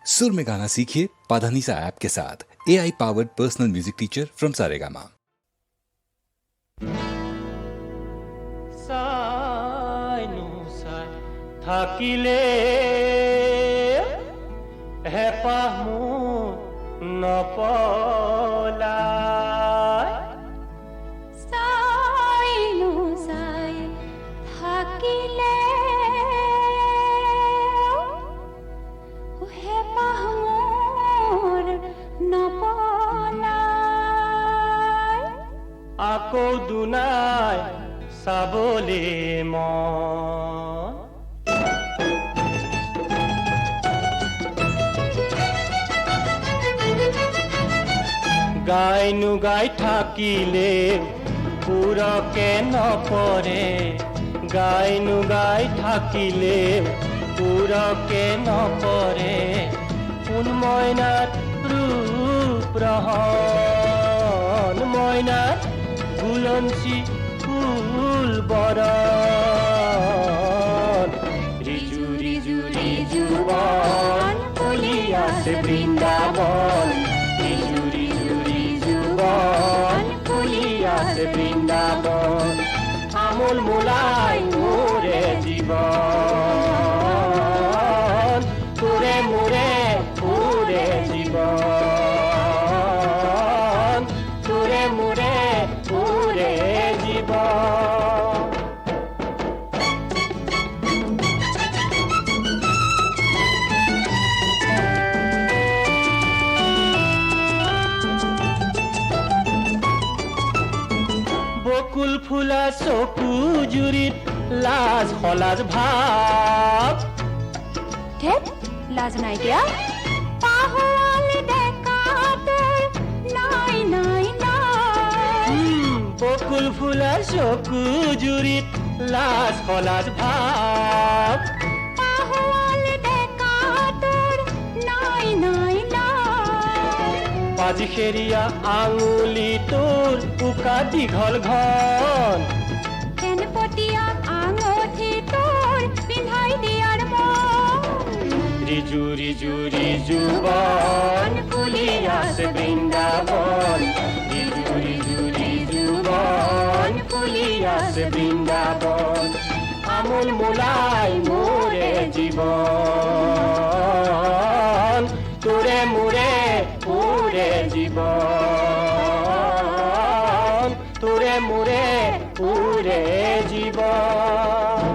सुर में गाना सीखिए पाधानीसा ऐप के साथ। AI powered personal music teacher from Saregama. থাকিলে হেঁপাহ মোৰ নপলায় চাইনো চাই থাকিলে হেঁপাহ মোৰ নপলায় আকৌ দুনাই চাবলে মন গাইনো গাই থাকিলে পুৰকে নপৰে গাইনো গাই থাকিলে পুৰকে নপৰে কোন মইনাত ৰূপ ৰহন মইনাত গুলঞ্চি ফুল বৰণ ৰিজু ৰিজু ৰিজু বন ফুলি আছে বৃন্দাবন ৰিজু ফুলি আছে বৃন্দাবন আমোল মোলাই মোৰে জীৱন তোৰে মোৰে পুৰে জীৱন তোৰে মোৰে পুৰে জীৱন বকুল ফুলা চকু জুৰিত লাজ সলাজ ভাৱ ধেত লাজ নাই দিয়া পাহৰালে ডেকাটোৰ নাই নাই নাই বকুল ফুলা চকু জুৰিত লাজ সলাজ ভাৱ পাহৰালে ডেকাটোৰ নাই নাই নাই পাজিখেৰীয়া আঙুলি তোৰ উকা দীঘল ঘন কেনপটীয়া আঙঠি তোৰ পিন্ধাই দিয়াৰ মন ৰিজু ৰিজু ৰিজু বন ফুলি আছে বৃন্দাবন ৰিজু ৰিজু ৰিজু বন ফুলি আছে বৃন্দাবন আমোল মোলাই মোৰে জীৱন তোৰে মোৰে পুৰে জীৱন তোৰে মোৰে পুৰে জীৱন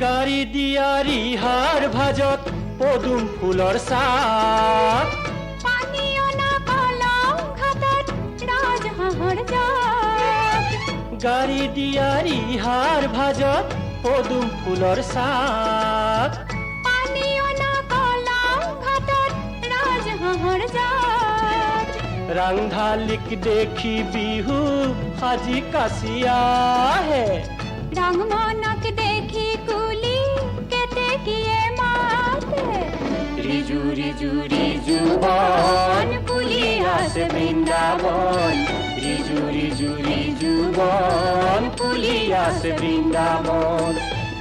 গাড়ী দিয়া ৰিহাৰ ভাজত পদুম ফুলৰ চাহ পানী অনা কলম ঘাটত ৰাজহাঁহৰ জাক গাড়ী দিয়া ৰিহাৰ ভাজত পদুম ফুলৰ চাহ পানী অনা কলম ঘাটত ৰাজহাঁহৰ জাক ৰাংঢালিক দেখি বিহু সাজি কাচি আহে ৰংমনক দেখি কুলি কেতেকীয়ে মাতে ৰিজু ৰিজু ৰিজু বন ফুলি আছে বৃন্দাবন ৰিজু ৰিজু ৰিজু বন ফুলি আছে বৃন্দাবন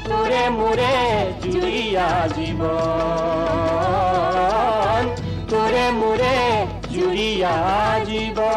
তোৰে মোৰে জুৰিয়া জীৱন তোৰে মোৰে জুৰিয়া জীৱন